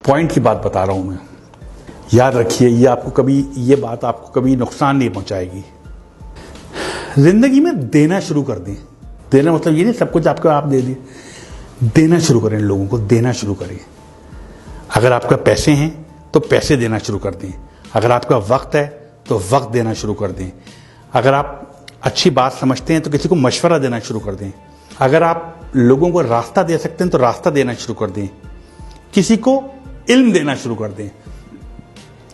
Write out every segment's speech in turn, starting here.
Point की बात बता रहा हूं मैं। याद रखिए, ये बात आपको कभी नुकसान नहीं पहुंचाएगी। जिंदगी में देना शुरू कर दें। देना मतलब ये नहीं सब कुछ आपको आप दे दिए। देना शुरू करें, लोगों को देना शुरू करें। अगर आपका पैसे हैं तो पैसे देना शुरू कर दें। अगर आपका वक्त है तो वक्त देना शुरू कर दें। अगर आप अच्छी बात समझते हैं तो किसी को मशवरा देना शुरू कर दें। अगर आप लोगों को रास्ता दे सकते हैं तो रास्ता देना शुरू कर दें। किसी को इल्म देना शुरू कर दें।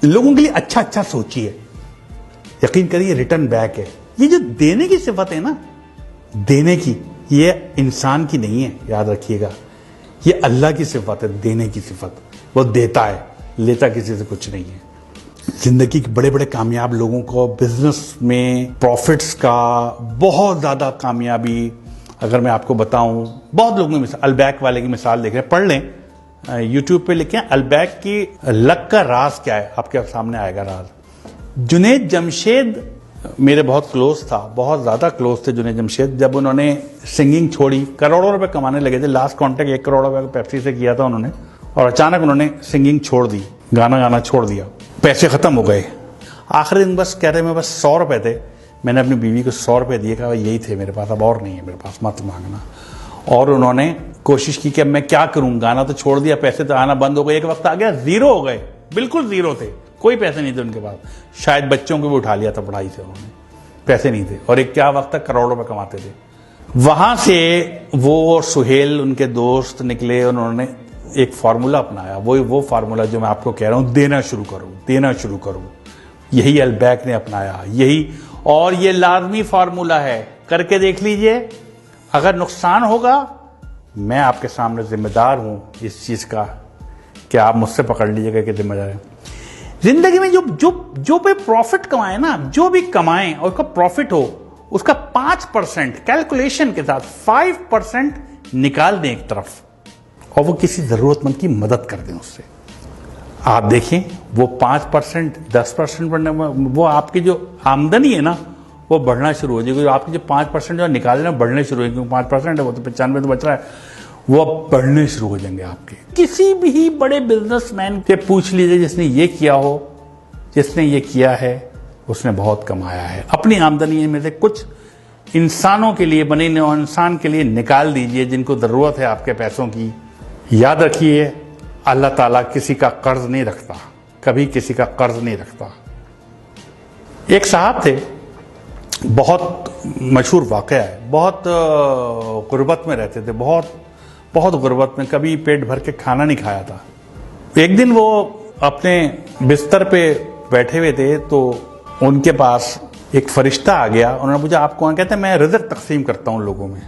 लोगों के लिए अच्छा अच्छा सोचिए। यकीन करिए रिटर्न बैक है। ये जो देने की सिफत है ना, देने की, ये इंसान की नहीं है, याद रखिएगा। ये अल्लाह की सिफत है, देने की सिफत। वो देता है, लेता किसी से कुछ नहीं है। जिंदगी के बड़े बड़े कामयाब लोगों को बिजनेस में प्रॉफिट्स का बहुत ज्यादा कामयाबी, अगर मैं आपको बताऊं, बहुत लोगों की अलबैक वाले की मिसाल देख रहे हैं, पढ़ लें, यूट्यूब पे लिखें अलबैक की लक का राज क्या है, आपके सामने आएगा राज। जुनैद जमशेद मेरे बहुत क्लोज था, बहुत ज्यादा क्लोज थे जुनैद जमशेद। जब उन्होंने सिंगिंग छोड़ी, करोड़ों रुपए कमाने लगे थे, लास्ट कॉन्ट्रैक्ट 1 करोड़ रुपए पेप्सी से किया था उन्होंने, और अचानक उन्होंने सिंगिंग छोड़ दी, गाना गाना छोड़ दिया, पैसे खत्म हो गए। आखिरी दिन बस कह रहे मैं बस 100 रुपए थे, मैंने अपनी बीवी को 100 रुपए दिए, कहा यही थे मेरे पास, अब और नहीं है मेरे पास, मत मांगना। और उन्होंने कोशिश की कि अब मैं क्या करूं, गाना तो छोड़ दिया, पैसे तो आना बंद हो गए। एक वक्त आ गया जीरो हो गए, बिल्कुल जीरो थे, कोई पैसे नहीं थे उनके पास। शायद बच्चों को भी उठा लिया था पढ़ाई से उन्होंने, पैसे नहीं थे। और एक क्या वक्त तक करोड़ों रुपए कमाते थे। वहां से वो सुहेल उनके दोस्त निकले, उन्होंने एक फार्मूला अपनाया, वो फार्मूला जो मैं आपको कह रहा हूं, देना शुरू करूं, देना शुरू करूं। यही अलबैक ने अपनाया, यही, और ये लाजमी फार्मूला है, करके देख लीजिए। अगर नुकसान होगा, मैं आपके सामने जिम्मेदार हूं इस चीज का, कि आप मुझसे पकड़ लीजिएगा कि जिम्मेदार है। जिंदगी में जो भी प्रॉफिट कमाए ना, जो भी कमाएं और उसका प्रॉफिट हो, उसका 5% कैलकुलेशन के साथ 5% निकाल दें एक तरफ, और वो किसी जरूरतमंद की मदद कर दें उससे। आप देखें वो 5%, 10% बढ़ने, वो आपकी जो आमदनी है ना, वो बढ़ना शुरू हो जाएगी। आपकी जो 5% जो निकालना बढ़ने शुरू हो जाएंगे, 5% है वो तो 95 तो बच रहा है, वो अब बढ़ने शुरू हो जाएंगे आपके। किसी भी बड़े बिजनेसमैन से पूछ लीजिए जिसने ये किया हो, जिसने ये किया है, उसने बहुत कमाया है। अपनी आमदनी में से कुछ इंसानों के लिए, बने इंसान के लिए निकाल दीजिए जिनको जरूरत है आपके पैसों की। याद रखिए, अल्लाह ताला किसी का कर्ज नहीं रखता, कभी किसी का कर्ज नहीं रखता। एक साहब थे, बहुत मशहूर वाकया है, बहुत गुर्बत में रहते थे, बहुत गुर्बत में, कभी पेट भर के खाना नहीं खाया था। एक दिन वो अपने बिस्तर पे बैठे हुए थे तो उनके पास एक फरिश्ता आ गया। उन्होंने पूछा आप कौन? कहते हैं मैं रिज़्क तकसीम करता हूं लोगों में।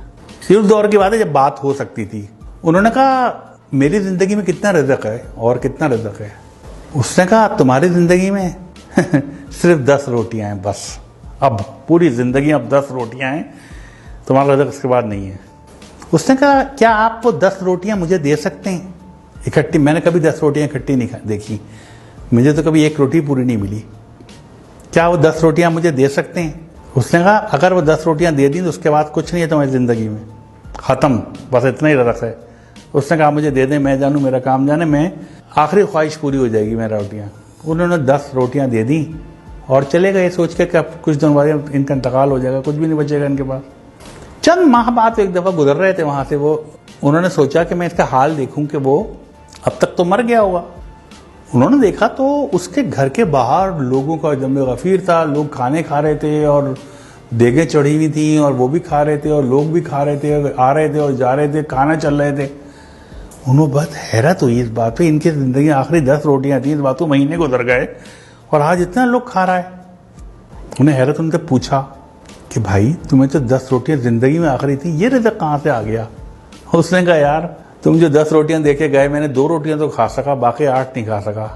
उस दौर की बात है जब बात हो सकती थी। उन्होंने कहा मेरी जिंदगी में कितना रिज़्क है और कितना रिज़्क है? उसने कहा तुम्हारी जिंदगी में सिर्फ 10 रोटियां हैं बस, अब पूरी जिंदगी अब 10 रोटियां हैं, तुम्हारा रिज़्क इसके बाद नहीं है। उसने कहा क्या आप वो 10 रोटियां मुझे दे सकते हैं इकट्ठी? मैंने कभी 10 रोटियां इकट्ठी नहीं देखी, मुझे तो कभी एक रोटी पूरी नहीं मिली। क्या वो 10 रोटियां मुझे दे सकते हैं? उसने कहा अगर वो 10 रोटियां दे दी तो उसके बाद कुछ नहीं है तुम्हारी जिंदगी में, खत्म, बस इतना ही रिज़्क है। उसने कहा मुझे दे दें, मैं जानूं, मेरा काम जाने, मैं आखिरी ख्वाहिश पूरी हो जाएगी मेरा रोटियां। उन्होंने 10 रोटियां दे दी और चले गए सोच के कि अब कुछ दिन बाद इनका इंतकाल हो जाएगा, कुछ भी नहीं बचेगा इनके पास। चंद माह बाद एक दफा गुजर रहे थे वहां से, वो उन्होंने सोचा कि मैं इसका हाल देखूं कि वो अब तक तो मर गया होगा। उन्होंने देखा तो उसके घर के बाहर लोगों का जमे गफीर था, लोग खाने खा रहे थे और देगें चढ़ी हुई थी और वो भी खा रहे थे और लोग भी खा रहे थे, आ रहे थे और जा रहे थे, खाना चल रहे थे। उन्होंने बहुत हैरत हुई इस बात पे, इनकी जिंदगी आखिरी 10 रोटियां थी, इस बात को महीने गुजर गए और आज इतना लोग खा रहा है। उन्हें हैरत, उनसे पूछा कि भाई तुम्हें तो 10 रोटियां जिंदगी में आखिरी थी, ये रिज़्क कहाँ से आ गया? उसने कहा यार तुम जो 10 रोटियां देके गए, मैंने 2 रोटियां तो खा सका, बाकी 8 नहीं खा सका।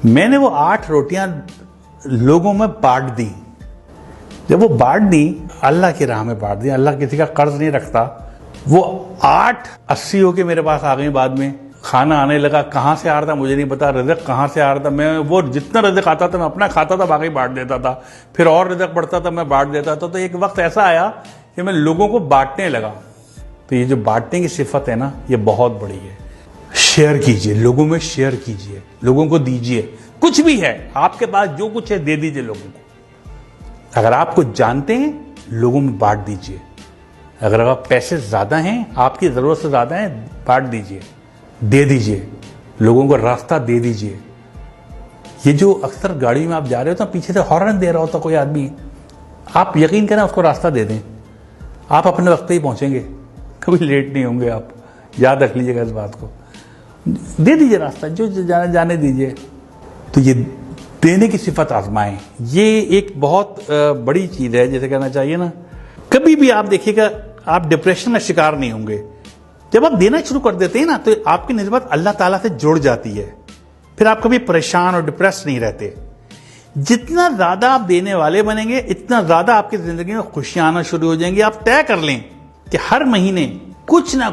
मैंने वो 8 रोटियां लोगों में बांट दी। जब वो बांट दी, अल्लाह की राह में बांट दी, अल्लाह किसी का कर्ज नहीं रखता। वो 8 80 होके मेरे पास आ गई। बाद में खाना आने लगा, कहाँ से आ रहा था मुझे नहीं पता, रिज़्क कहाँ से आ रहा था। मैं वो जितना रिज़्क आता था मैं अपना खाता था, बाकी बांट देता था, फिर और रिज़्क बढ़ता था मैं बांट देता था। तो एक वक्त ऐसा आया कि मैं लोगों को बांटने लगा। तो ये जो बांटने की सिफत है ना, ये बहुत बड़ी है। शेयर कीजिए, लोगों में शेयर कीजिए, लोगों को दीजिए। कुछ भी है आपके पास, जो कुछ है दे दीजिए लोगों को। अगर आप कुछ जानते हैं, लोगों में बांट दीजिए। अगर आप पैसे ज्यादा हैं, आपकी जरूरत से ज्यादा है, बांट दीजिए, दे दीजिए, लोगों को रास्ता दे दीजिए। ये जो अक्सर गाड़ी में आप जा रहे हो तो पीछे से हॉर्न दे रहा होता कोई आदमी, आप यकीन करें उसको रास्ता दे दें, आप अपने वक्त पे ही पहुंचेंगे, कभी लेट नहीं होंगे आप। याद रख लीजिएगा इस बात को। दे दीजिए रास्ता, जो जाने दीजिए। तो ये देने की सिफत आजमाएं, ये एक बहुत बड़ी चीज है, जैसे कहना चाहिए ना। कभी भी आप देखिएगा, आप डिप्रेशन में शिकार नहीं होंगे। जब आप देना शुरू कर देते हैं ना, तो आपकी निस्बत अल्लाह ताला से जुड़ जाती है। फिर आप कभी परेशान और डिप्रेस नहीं रहते। जितना ज्यादा आप देने वाले बनेंगे, इतना ज्यादा आपकी जिंदगी में खुशियां आना शुरू हो जाएंगी। आप तय कर लें कि हर महीने कुछ ना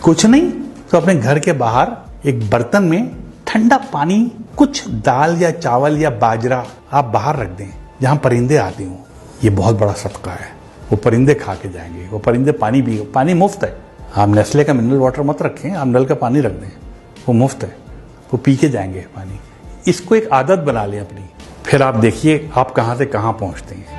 कुछ नहीं तो अपने घर के बाहर एक बर्तन में ठंडा पानी, कुछ दाल या चावल या बाजरा आप बाहर रख दें, जहां परिंदे आते हों। ये बहुत बड़ा सदका है। वो परिंदे खा के जाएंगे, वो परिंदे पानी भी, पानी मुफ्त है। आप नेस्ले का मिनरल वाटर मत रखें, आप नल का पानी रख दें, वो मुफ्त है, वो पी के जाएंगे पानी। इसको एक आदत बना लें अपनी, फिर आप देखिए आप कहां से कहां पहुंचते हैं।